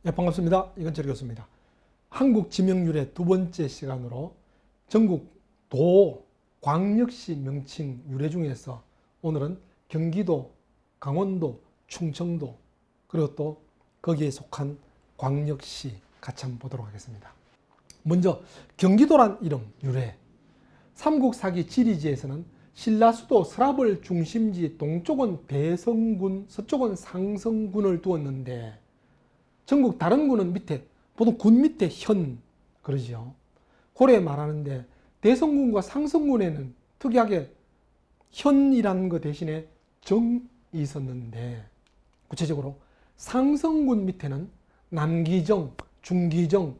네, 반갑습니다. 이건철 교수입니다. 한국 지명률의 두 번째 시간으로 전국 도 광역시 명칭 유래 중에서 오늘은 경기도, 강원도, 충청도 그리고 또 거기에 속한 광역시 같이 한번 보도록 하겠습니다. 먼저 경기도란 이름 유래. 삼국사기 지리지에서는 신라수도 서랍을 중심지 동쪽은 대성군, 서쪽은 상성군을 두었는데 전국 다른 군은 밑에, 보통 군 밑에 현 그러지요. 고래 말하는데 대성군과 상성군에는 특이하게 현이라는 것 대신에 정이 있었는데 구체적으로 상성군 밑에는 남기정, 중기정,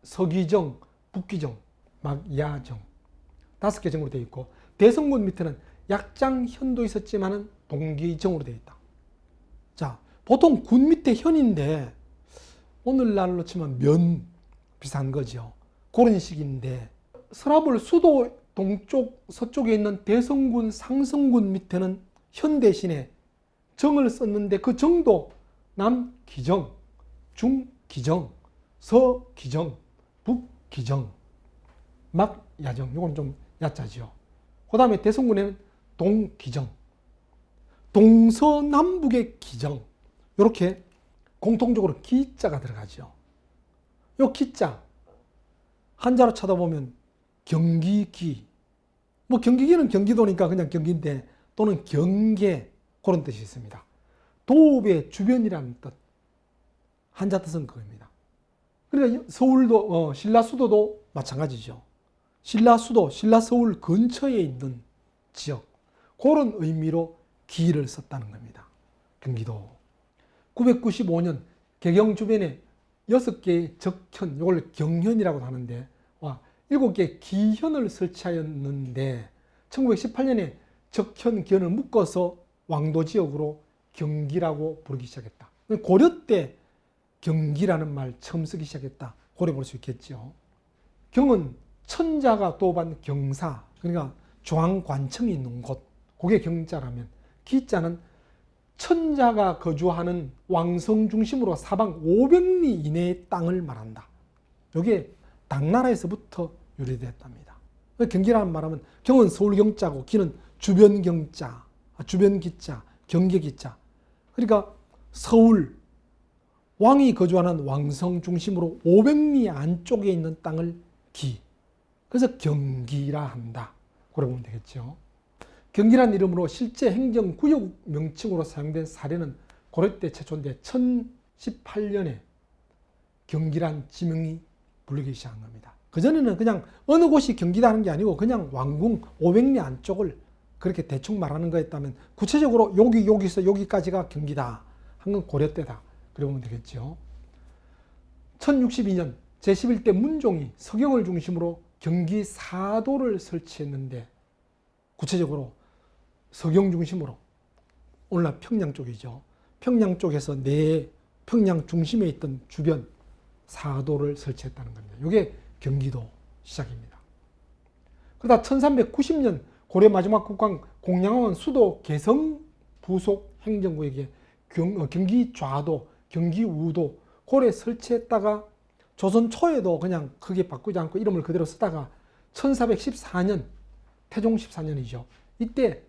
서기정, 북기정, 막야정 5개 정으로 되어 있고 대성군 밑에는 약장현도 있었지만은 동기정으로 되어 있다. 자, 보통 군 밑에 현인데 오늘날로 치면 면 비슷한 거죠. 그런 식인데 서랍을 수도 동쪽 서쪽에 있는 대성군 상성군 밑에는 현 대신에 정을 썼는데 그 정도 남기정, 중기정, 서기정, 북기정, 막야정 이건 좀 얕자죠. 그 다음에 대성군에는 동기정, 동서남북의 기정 이렇게 공통적으로 기자가 들어가죠. 요 기자 한자로 쳐다보면 경기기, 뭐 경기기는 경기도니까 그냥 경기인데 또는 경계 그런 뜻이 있습니다. 도읍의 주변이라는 뜻, 한자 뜻은 그겁니다. 그러니까 서울도 신라수도도 마찬가지죠. 신라수도, 신라서울 근처에 있는 지역 그런 의미로 기를 썼다는 겁니다. 경기도. 995년 개경 주변에 6개의 적현, 이걸 경현이라고 하는데 7개의 기현을 설치하였는데 1918년에 적현, 기현을 묶어서 왕도 지역으로 경기라고 부르기 시작했다. 고려 때 경기라는 말 처음 쓰기 시작했다. 고려 볼 수 있겠죠. 경은 천자가 도읍한 경사, 그러니까 중앙관청이 있는 곳, 그게 경자라면 기자는 천자가 거주하는 왕성 중심으로 사방 500리 이내의 땅을 말한다. 이게 당나라에서부터 유래됐답니다. 경기라는 말하면 경은 서울 경자고 기는 주변 경자, 주변 기자, 경계 기자. 그러니까 서울 왕이 거주하는 왕성 중심으로 500리 안쪽에 있는 땅을 기. 그래서 경기라 한다. 그래 보면 되겠죠. 경기란 이름으로 실제 행정구역 명칭으로 사용된 사례는 고려 때 최초인데 1018년에 경기란 지명이 불리기 시작한 겁니다. 그전에는 그냥 어느 곳이 경기다 하는 게 아니고 그냥 왕궁 500리 안쪽을 그렇게 대충 말하는 거였다면 구체적으로 여기서 여기까지가 경기다 한 건 고려 때다. 그래 보면 되겠죠. 1062년 제11대 문종이 서경을 중심으로 경기 사도를 설치했는데 구체적으로 서경 중심으로 오늘날 평양 쪽이죠. 평양 쪽에서 평양 중심에 있던 주변 사도를 설치했다는 겁니다. 이게 경기도 시작입니다. 그러다 1390년 고려 마지막 국왕 공양왕은 수도 개성 부속 행정구역에 경기 좌도, 경기 우도 고래 설치했다가 조선 초에도 그냥 크게 바꾸지 않고 이름을 그대로 쓰다가 1414년 태종 14년이죠. 이때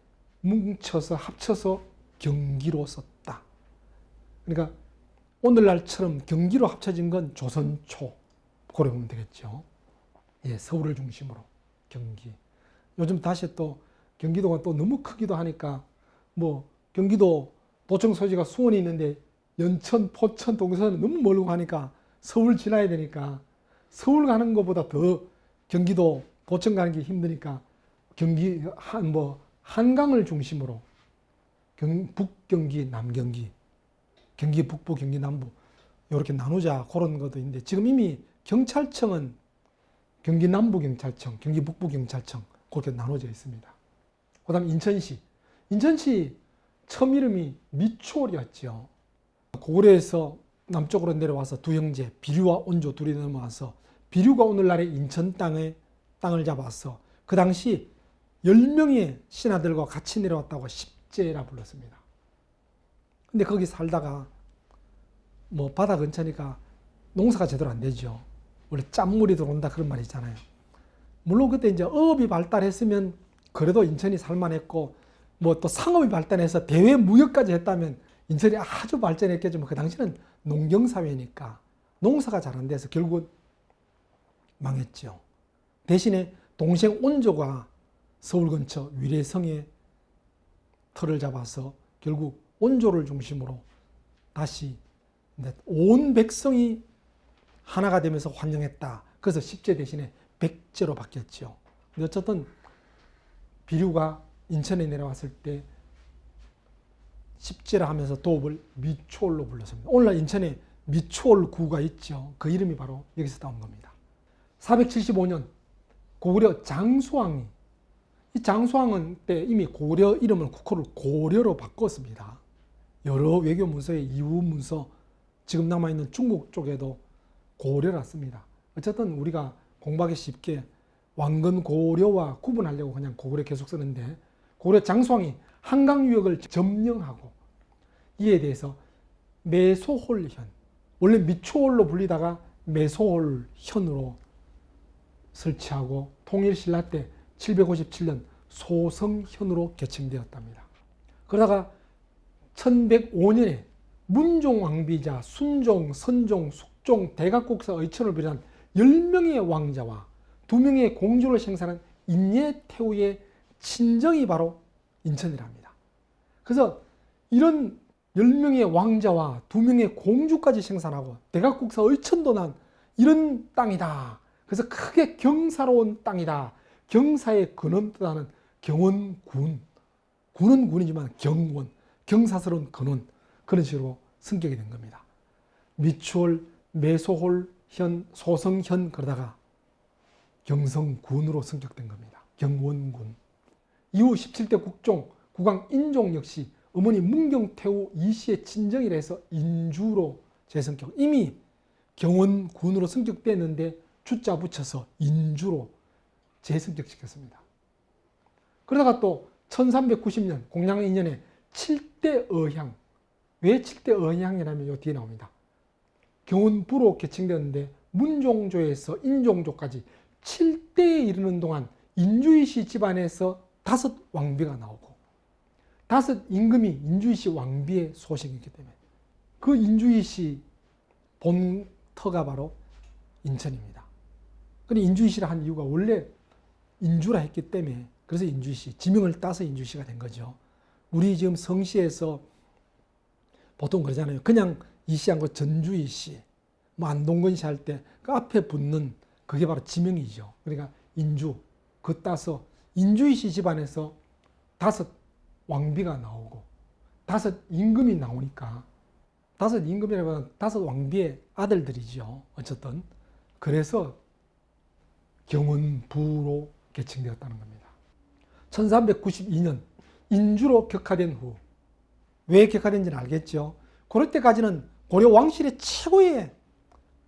뭉쳐서 합쳐서 경기로 썼다. 그러니까 오늘날처럼 경기로 합쳐진 건 조선 초 고려 보면 되겠죠. 예, 서울을 중심으로 경기. 요즘 다시 또 경기도가 또 너무 크기도 하니까 뭐 경기도 도청 소지가 수원이 있는데 연천, 포천, 동서는 너무 멀고 하니까 서울 지나야 되니까 서울 가는 것보다 더 경기도 도청 가는 게 힘드니까 경기 한강을 중심으로 북경기, 남경기, 경기 북부, 경기 남부 이렇게 나누자 그런 것도 있는데 지금 이미 경찰청은 경기 남부 경찰청, 경기 북부 경찰청 그렇게 나눠져 있습니다. 그다음 인천시 처음 이름이 미추홀이었죠. 고구려에서 남쪽으로 내려와서 두 형제 비류와 온조 둘이 넘어와서 비류가 오늘날의 인천 땅을 잡아서 그 당시 10명의 신하들과 같이 내려왔다고 십제라 불렀습니다. 근데 거기 살다가 뭐 바다 근처니까 농사가 제대로 안 되죠. 원래 짠물이 들어온다 그런 말이 있잖아요. 물론 그때 이제 어업이 발달했으면 그래도 인천이 살만했고 뭐 또 상업이 발달해서 대외 무역까지 했다면 인천이 아주 발전했겠지만 그 당시는 농경사회니까 농사가 잘 안 돼서 결국 망했죠. 대신에 동생 온조가 서울 근처 위례성에 터를 잡아서 결국 온조를 중심으로 다시 온 백성이 하나가 되면서 환영했다. 그래서 십제 대신에 백제로 바뀌었죠. 근데 어쨌든 비류가 인천에 내려왔을 때 십제라 하면서 도읍을 미추홀로 불렀습니다. 오늘날 인천에 미추홀 구가 있죠. 그 이름이 바로 여기서 나온 겁니다. 475년 고구려 장수왕이, 이 장수왕은 때 이미 고려 이름을 국호를 고려로 바꿨습니다. 여러 외교 문서의 이후 문서, 지금 남아있는 중국 쪽에도 고려라 씁니다. 어쨌든 우리가 공부하기 쉽게 왕건 고려와 구분하려고 그냥 고구려 계속 쓰는데, 고려 장수왕이 한강 유역을 점령하고 이에 대해서 매소홀현, 원래 미추홀로 불리다가 매소홀현으로 설치하고 통일신라 때 757년 소성현으로 개칭되었답니다. 그러다가 1105년에 문종 왕비자 순종, 선종, 숙종, 대각국사 의천을 비롯한 10명의 왕자와 2명의 공주를 생산한 인예태후의 친정이 바로 인천이랍니다. 그래서 이런 10명의 왕자와 2명의 공주까지 생산하고 대각국사 의천도 난 이런 땅이다. 그래서 크게 경사로운 땅이다. 경사의 근원 뜻하는 경원군. 군은 군이지만 경원, 경사스러운 근원. 그런 식으로 승격이 된 겁니다. 미추홀, 매소홀, 현, 소성현 그러다가 경성군으로 승격된 겁니다. 경원군. 이후 17대 국종, 국왕 인종 역시 어머니 문경태후 이씨의 친정이라 해서 인주로 재성격. 이미 경원군으로 승격됐는데 주자 붙여서 인주로 재승격시켰습니다. 그러다가 또 1390년 공양 2년에 7대 어향. 왜 7대 어향이라면 요 뒤에 나옵니다. 경원부로 개칭되었는데 문종조에서 인종조까지 7대에 이르는 동안 인주이씨 집안에서 5 왕비가 나오고 5 임금이 인주이씨 왕비의 소식이기 때문에 그 인주이씨 본터가 바로 인천입니다. 근데 인주이씨라 한 이유가 원래 인주라 했기 때문에 그래서 인주이씨, 지명을 따서 인주이씨가 된 거죠. 우리 지금 성씨에서 보통 그러잖아요. 그냥 이씨 한거 전주이씨, 뭐 안동건씨 할 때 그 앞에 붙는 그게 바로 지명이죠. 그러니까 인주, 그 따서 인주이씨 집안에서 5 왕비가 나오고 5 임금이 나오니까 5 임금이라면 5 왕비의 아들들이죠. 어쨌든 그래서 경원부로 개칭되었다는 겁니다. 1392년 인주로 격하된 후, 왜 격하된지는 알겠죠. 그럴 때까지는 고려 왕실의 최고의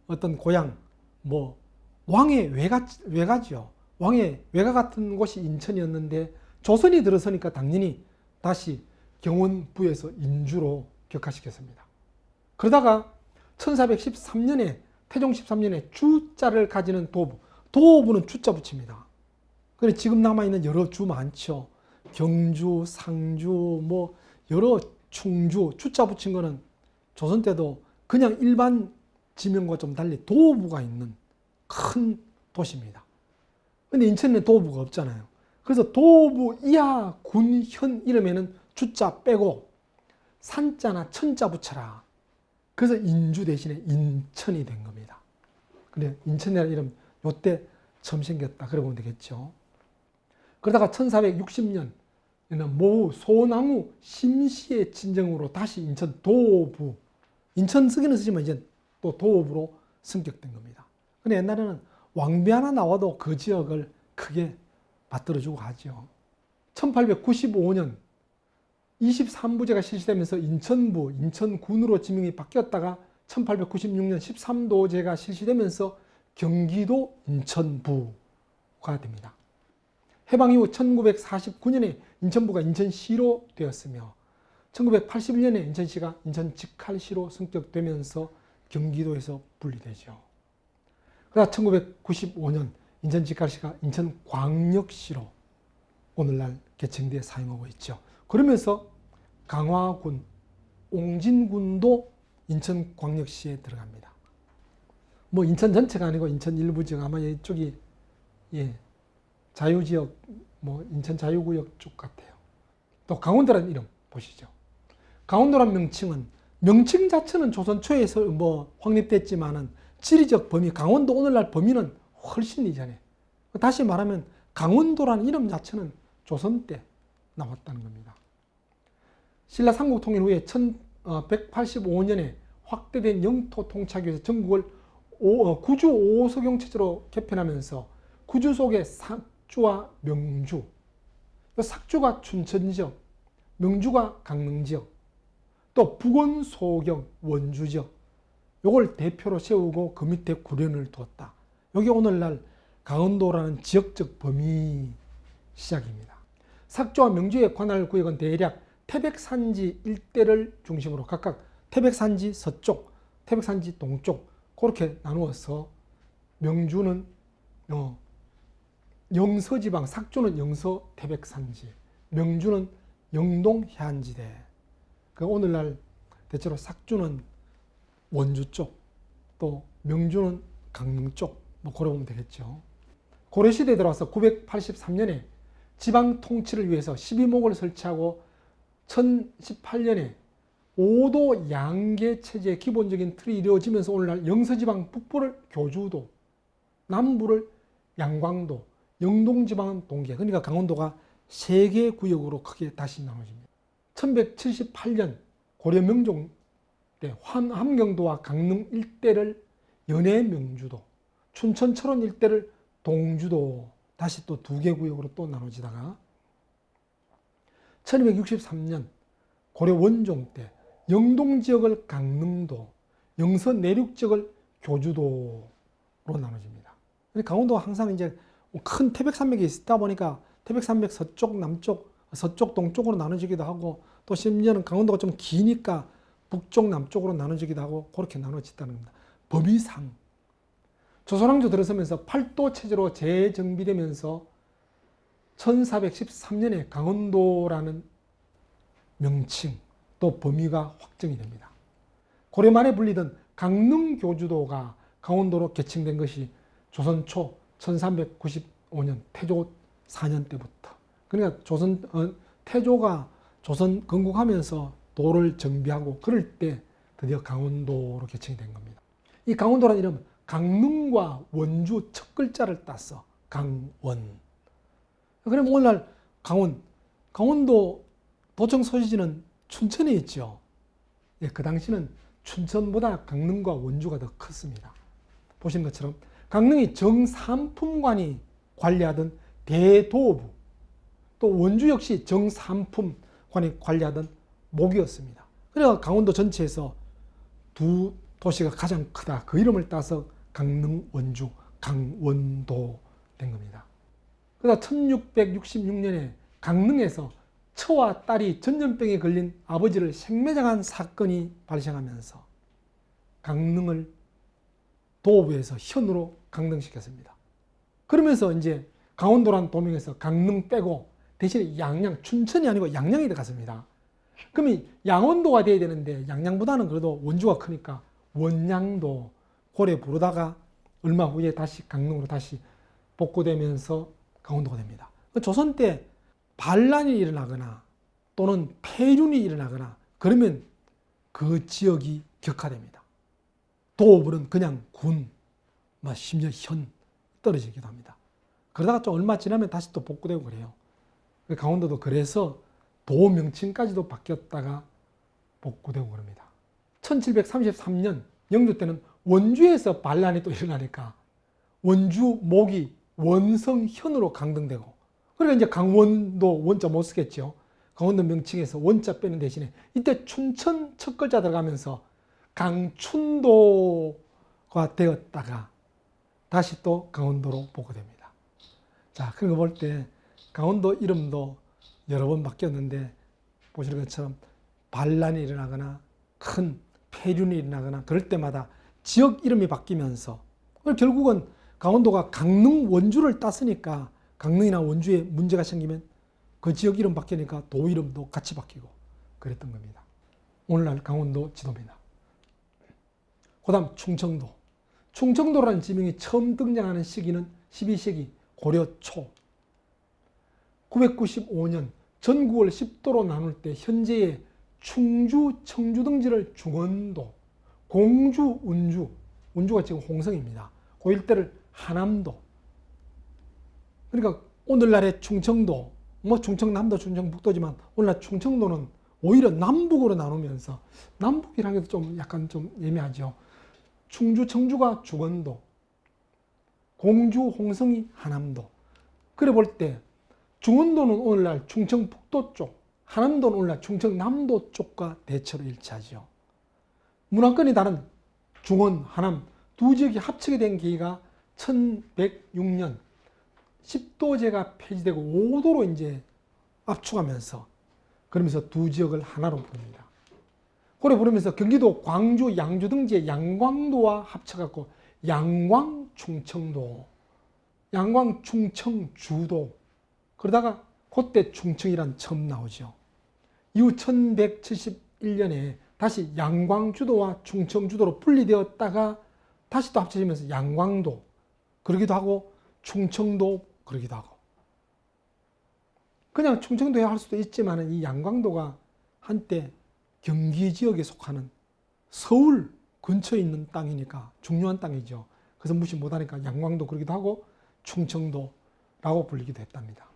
어떤 고향, 뭐 왕의 외가죠. 왕의 외가 같은 곳이 인천이었는데 조선이 들어서니까 당연히 다시 경원부에서 인주로 격하시켰습니다. 그러다가 1413년에 태종 13년에 주자를 가지는 도부, 도부는 주자 붙입니다. 그래 지금 남아있는 여러 주 많죠. 경주, 상주, 뭐 여러 충주, 주자 붙인 거는 조선 때도 그냥 일반 지명과 좀 달리 도부가 있는 큰 도시입니다. 근데 인천에는 도부가 없잖아요. 그래서 도부 이하 군현 이름에는 주자 빼고 산자나 천자 붙여라. 그래서 인주 대신에 인천이 된 겁니다. 그래 인천이라는 이름 요때 처음 생겼다. 그래 보면 되겠죠. 그러다가 1460년 모후 소나무 심씨의 친정으로 다시 인천 도부, 인천 쓰기는 쓰지만 이제 또 도읍으로 승격된 겁니다. 근데 옛날에는 왕비 하나 나와도 그 지역을 크게 받들어주고 하죠. 1895년 23부제가 실시되면서 인천부, 인천군으로 지명이 바뀌었다가 1896년 13도제가 실시되면서 경기도 인천부가 됩니다. 해방 이후 1949년에 인천부가 인천시로 되었으며 1981년에 인천시가 인천직할시로 승격되면서 경기도에서 분리되죠. 그러다 1995년 인천지갈시가 인천광역시로 오늘날 개청되어 사용하고 있죠. 그러면서 강화군, 옹진군도 인천광역시에 들어갑니다. 뭐 인천 전체가 아니고 인천 일부 지역, 아마 이쪽이 자유지역, 뭐 인천 자유구역 쪽 같아요. 또 강원도라는 이름 보시죠. 강원도란 명칭은 명칭 자체는 조선 초에서 뭐 확립됐지만은 지리적 범위, 강원도 오늘날 범위는 훨씬 이전에. 다시 말하면 강원도라는 이름 자체는 조선 때 나왔다는 겁니다. 신라 삼국통일 후에 1185년에 확대된 영토 통치하기 위해서 전국을 구주 5서경 체제로 개편하면서 구주 속에 삭주와 명주, 삭주가 춘천 지역, 명주가 강릉 지역, 또 북원, 소경, 원주 지역, 요걸 대표로 세우고 그 밑에 구련을 두었다. 여기 오늘날 강원도라는 지역적 범위 시작입니다. 삭주와 명주의 관할 구역은 대략 태백산지 일대를 중심으로 각각 태백산지 서쪽, 태백산지 동쪽 그렇게 나누어서 명주는 영서지방, 삭주는 영서 태백산지, 명주는 영동 해안지대. 그 오늘날 대체로 삭주는 원주 쪽, 또 명주는 강릉 쪽, 뭐 그래 보면 되겠죠. 고려시대에 들어와서 983년에 지방 통치를 위해서 12목을 설치하고 1018년에 5도 양계 체제의 기본적인 틀이 이루어지면서 오늘날 영서지방 북부를 교주도, 남부를 양광도, 영동지방은 동계, 그러니까 강원도가 3개 구역으로 크게 다시 나눠집니다. 1178년 고려 명종 때 함경도와 강릉 일대를 연해 명주도, 춘천 철원 일대를 동주도, 다시 또 2개 구역으로 또 나눠지다가 1263년 고려 원종 때 영동지역을 강릉도, 영서 내륙지역을 교주도로 나눠집니다. 강원도가 항상 이제 큰 태백산맥이 있다 보니까 태백산맥 서쪽, 남쪽, 서쪽, 동쪽으로 나눠지기도 하고 또 심지어는 강원도가 좀 기니까 북쪽, 남쪽으로 나눠지기도 하고 그렇게 나눠졌다는 겁니다. 범위상 조선왕조 들어서면서 팔도 체제로 재정비되면서 1413년에 강원도라는 명칭 또 범위가 확정이 됩니다. 고려 말에 불리던 강릉교주도가 강원도로 개칭된 것이 조선 초 1395년 태조 4년 때부터. 그러니까 태조가 조선 건국하면서 도를 정비하고 그럴 때 드디어 강원도로 개칭이 된 겁니다. 이 강원도라는 이름은 강릉과 원주 첫 글자를 따서 강원. 그럼 오늘날 강원도 도청 소지지는 춘천에 있죠. 예, 그 당시는 춘천보다 강릉과 원주가 더 컸습니다. 보시는 것처럼 강릉이 정삼품관이 관리하던 대도부, 또 원주 역시 정삼품관이 관리하던 목이었습니다. 그래서 강원도 전체에서 두 도시가 가장 크다. 그 이름을 따서 강릉, 원주, 강원도 된 겁니다. 그러다 1666년에 강릉에서 처와 딸이 전염병에 걸린 아버지를 생매장한 사건이 발생하면서 강릉을 도부에서 현으로 강등시켰습니다. 그러면서 이제 강원도란 도명에서 강릉 빼고 대신에 양양, 춘천이 아니고 양양이 들어갔습니다. 그러면 양원도가 돼야 되는데 양양보다는 그래도 원주가 크니까 원양도 고래 부르다가 얼마 후에 다시 강릉으로 다시 복구되면서 강원도가 됩니다. 조선 때 반란이 일어나거나 또는 폐륜이 일어나거나 그러면 그 지역이 격화됩니다. 도읍은 그냥 군, 심지어 현 떨어지기도 합니다. 그러다가 좀 얼마 지나면 다시 또 복구되고 그래요. 강원도도 그래서 도 명칭까지도 바뀌었다가 복구되고 그럽니다. 1733년 영조 때는 원주에서 반란이 또 일어나니까 원주 목이 원성현으로 강등되고 그러니까 이제 강원도 원자 못 쓰겠죠. 강원도 명칭에서 원자 빼는 대신에 이때 춘천 첫 글자 들어가면서 강춘도가 되었다가 다시 또 강원도로 복구됩니다. 자, 그런 거 볼 때 강원도 이름도 여러 번 바뀌었는데 보시는 것처럼 반란이 일어나거나 큰 폐륜이 일어나거나 그럴 때마다 지역 이름이 바뀌면서 결국은 강원도가 강릉, 원주를 땄으니까 강릉이나 원주에 문제가 생기면 그 지역 이름 바뀌니까 도 이름도 같이 바뀌고 그랬던 겁니다. 오늘날 강원도 지도입니다. 그 다음 충청도. 충청도라는 지명이 처음 등장하는 시기는 12세기 고려 초 995년 전국을 10도로 나눌 때 현재의 충주, 청주 등지를 중원도, 공주, 운주가 지금 홍성입니다. 그 일대를 하남도. 그러니까 오늘날의 충청도, 뭐 충청남도, 충청북도지만 오늘날 충청도는 오히려 남북으로 나누면서 남북이라는 게 좀 약간 좀 애매하죠. 충주, 청주가 중원도, 공주, 홍성이 하남도. 그래 볼 때 중원도는 오늘날 충청북도 쪽, 하남도는 오늘날 충청남도 쪽과 대체로 일치하죠. 문화권이 다른 중원, 하남 두 지역이 합치게 된 계기가 1106년 10도제가 폐지되고 5도로 이제 압축하면서 그러면서 두 지역을 하나로 부릅니다. 그래 부르면서 경기도 광주, 양주 등지의 양광도와 합쳐갖고 양광충청도, 양광충청주도. 그러다가 그때 충청이란 처음 나오죠. 이후 1171년에 다시 양광주도와 충청주도로 분리되었다가 다시 또 합쳐지면서 양광도 그러기도 하고 충청도 그러기도 하고. 그냥 충청도에 할 수도 있지만 이 양광도가 한때 경기 지역에 속하는 서울 근처에 있는 땅이니까 중요한 땅이죠. 그래서 무시 못하니까 양광도 그러기도 하고 충청도라고 불리기도 했답니다.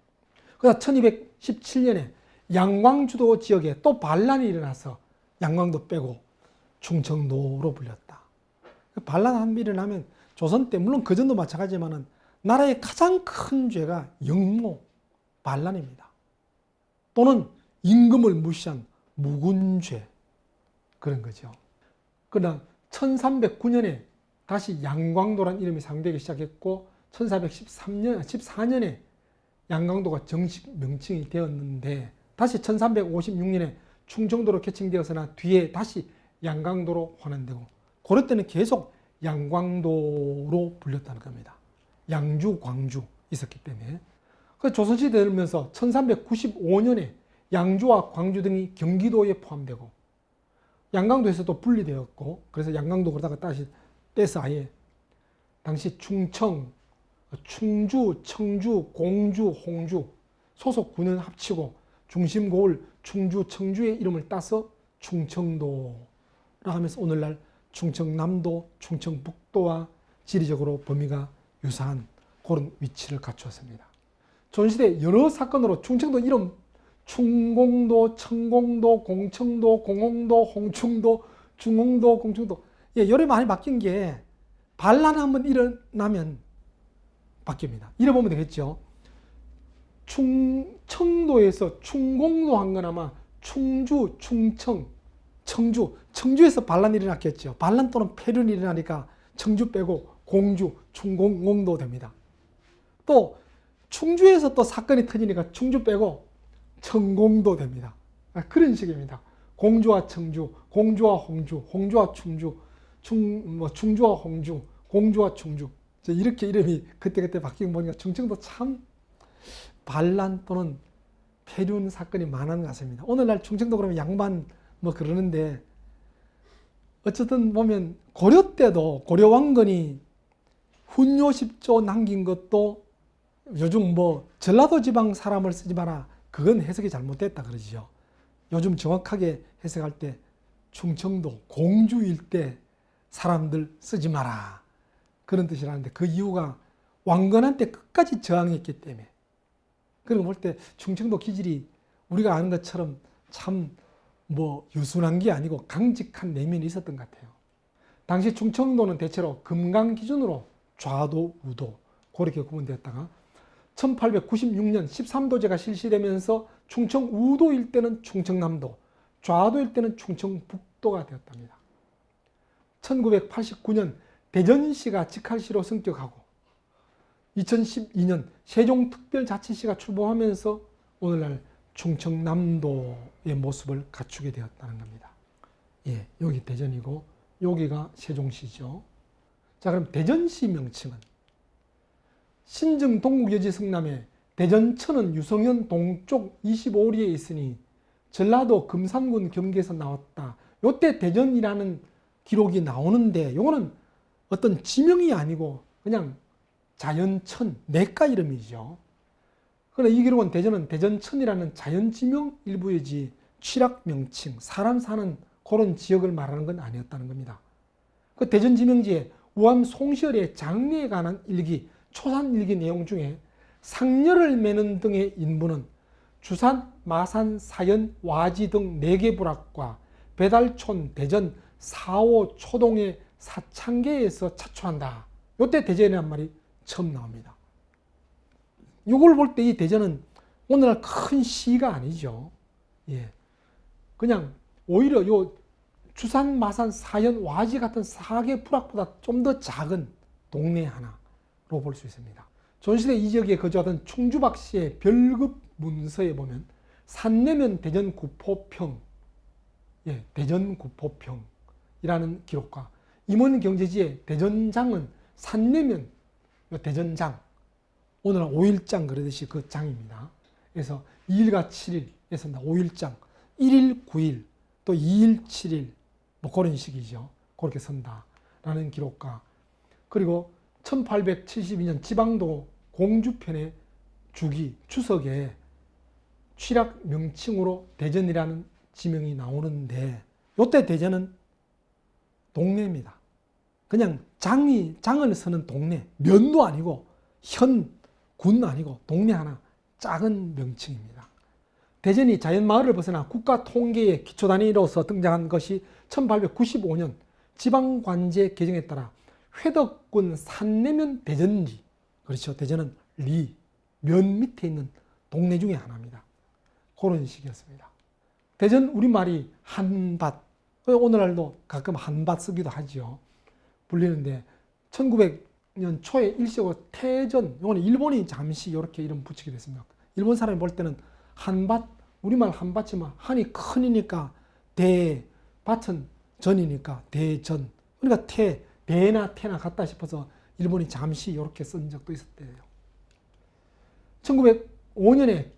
그래서 1217년에 양광주도 지역에 또 반란이 일어나서 양광도 빼고 충청도로 불렸다. 반란 한 일어나면 조선 때 물론 그전도 마찬가지지만 나라의 가장 큰 죄가 역모, 반란입니다. 또는 임금을 무시한 무군죄 그런 거죠. 그러나 1309년에 다시 양광도란 이름이 사용되기 시작했고 1414년에 양광도가 정식 명칭이 되었는데 다시 1356년에 충청도로 개칭되어서나 뒤에 다시 양광도로 환원되고 고려 때는 계속 양광도로 불렸다는 겁니다. 양주, 광주 있었기 때문에. 그래서 조선시대 들면서 1395년에 양주와 광주 등이 경기도에 포함되고 양광도에서도 분리되었고 그래서 양광도 그러다가 다시 떼서 아예 당시 충청, 충주, 청주, 공주, 홍주 소속 군을 합치고 중심 고을 충주, 청주의 이름을 따서 충청도라 하면서 오늘날 충청남도, 충청북도와 지리적으로 범위가 유사한 그런 위치를 갖추었습니다. 조선시대 여러 사건으로 충청도 이름 충공도, 청공도, 공청도, 공홍도, 홍충도, 중홍도, 공충도 여러 많이 바뀐 게 반란 한번 일어나면 바뀝니다. 이래보면 되겠죠. 청도에서 충공도 한 건 아마 충주, 충청, 청주. 청주에서 반란이 일어났겠죠. 반란 또는 폐륜이 일어나니까 청주 빼고 공주, 충공도 됩니다. 또 충주에서 또 사건이 터지니까 충주 빼고 청공도 됩니다. 그런 식입니다. 공주와 청주, 공주와 홍주, 홍주와 충주, 충주와 홍주, 공주와 충주. 이렇게 이름이 그때그때 바뀌고 보니까 충청도 참 반란 또는 폐륜 사건이 많은 것 같습니다. 오늘날 충청도 그러면 양반 뭐 그러는데 어쨌든 보면 고려 때도 고려 왕건이 훈요 10조 남긴 것도 요즘 뭐 전라도 지방 사람을 쓰지 마라. 그건 해석이 잘못됐다 그러지요. 요즘 정확하게 해석할 때 충청도 공주 일대 사람들 쓰지 마라. 그런 뜻이라는데 그 이유가 왕건한테 끝까지 저항했기 때문에. 그런 거 볼 때 충청도 기질이 우리가 아는 것처럼 참 뭐 유순한 게 아니고 강직한 내면이 있었던 것 같아요. 당시 충청도는 대체로 금강 기준으로 좌도, 우도 그렇게 구분되었다가 1896년 13도제가 실시되면서 충청 우도 일대는 충청남도, 좌도 일대는 충청북도가 되었답니다. 1989년 대전시가 직할시로 승격하고 2012년 세종특별자치시가 출범하면서 오늘날 충청남도의 모습을 갖추게 되었다는 겁니다. 예, 여기 대전이고 여기가 세종시죠. 자, 그럼 대전시 명칭은 신증 동국여지 성남에 대전천은 유성현 동쪽 25리에 있으니 전라도 금산군 경계에서 나왔다. 요때 대전이라는 기록이 나오는데 요거는 어떤 지명이 아니고 그냥 자연천, 내과 이름이죠. 그러나 이 기록은 대전은 대전천이라는 자연지명 일부이지 취락 명칭, 사람 사는 그런 지역을 말하는 건 아니었다는 겁니다. 그 대전지명지에 우암 송시열의 장례에 관한 일기, 초산일기 내용 중에 상렬을 매는 등의 인부는 주산, 마산, 사연, 와지 등 4개 부락과 배달촌, 대전, 사오, 초동의 사창계에서 차초한다. 이때 대전이란 말이 처음 나옵니다. 이걸 볼 때 이 대전은 오늘날 큰 시가 아니죠. 예. 그냥 오히려 요 주산, 마산, 사연, 와지 같은 4개 부락보다 좀 더 작은 동네 하나로 볼 수 있습니다. 조선시대 이 지역에 거주하던 충주박 씨의 별급 문서에 보면 산내면 대전구포평, 예, 대전구포평이라는 기록과 임원경제지의 대전장은 산내면 대전장, 오늘날 5일장 그러듯이 그 장입니다. 그래서 2일과 7일에서 5일장, 1일 9일, 또 2일 7일 뭐 그런 식이죠. 그렇게 선다라는 기록과 그리고 1872년 지방도 공주편의 주기, 추석에 취락 명칭으로 대전이라는 지명이 나오는데 이때 대전은 동네입니다. 그냥 장을 서는 동네, 면도 아니고 현, 군 아니고 동네 하나 작은 명칭입니다. 대전이 자연마을을 벗어나 국가통계의 기초단위로서 등장한 것이 1895년 지방관제 개정에 따라 회덕군 산내면 대전리, 그렇죠. 대전은 리, 면 밑에 있는 동네 중에 하나입니다. 그런 식이었습니다. 대전 우리말이 한밭, 오늘날도 가끔 한밭 쓰기도 하죠. 불리는데 1900년 초에 일시적으로 태전, 이거는 일본이 잠시 이렇게 이름 붙이게 됐습니다. 일본 사람이 볼 때는 한밭, 우리말 한밭이면 한이 큰이니까 대, 밭은 전이니까 대전, 그러니까 대나 태나 같다 싶어서 일본이 잠시 이렇게 쓴 적도 있었대요. 1905년에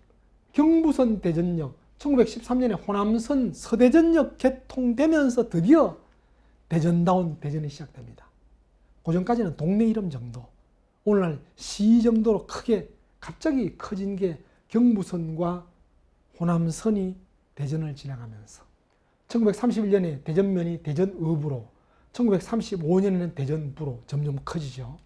경부선 대전역, 1913년에 호남선 서대전역 개통되면서 드디어 대전다운 대전이 시작됩니다. 그전까지는 동네 이름 정도, 오늘날 시 정도로 크게 갑자기 커진 게 경부선과 호남선이 대전을 지나가면서 1931년에 대전면이 대전읍으로, 1935년에는 대전부로 점점 커지죠.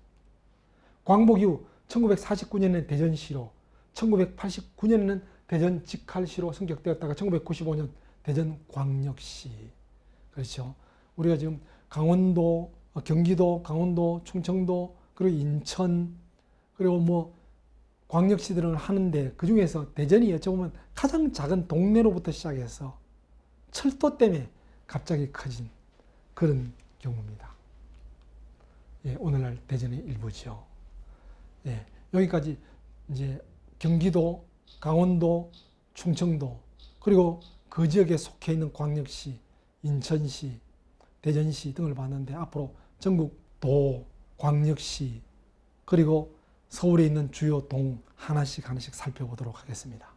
광복 이후 1949년에는 대전시로, 1989년에는 대전직할시로 승격되었다가 1995년 대전광역시. 그렇죠. 우리가 지금 강원도, 경기도, 강원도, 충청도, 그리고 인천, 그리고 뭐 광역시들을 하는데 그 중에서 대전이 어쩌면 가장 작은 동네로부터 시작해서 철도 때문에 갑자기 커진 그런 경우입니다. 예, 오늘날 대전의 일부죠. 예, 여기까지 이제 경기도, 강원도, 충청도, 그리고 그 지역에 속해 있는 광역시, 인천시, 대전시 등을 봤는데 앞으로 전국 도, 광역시, 그리고 서울에 있는 주요 동 하나씩 살펴보도록 하겠습니다.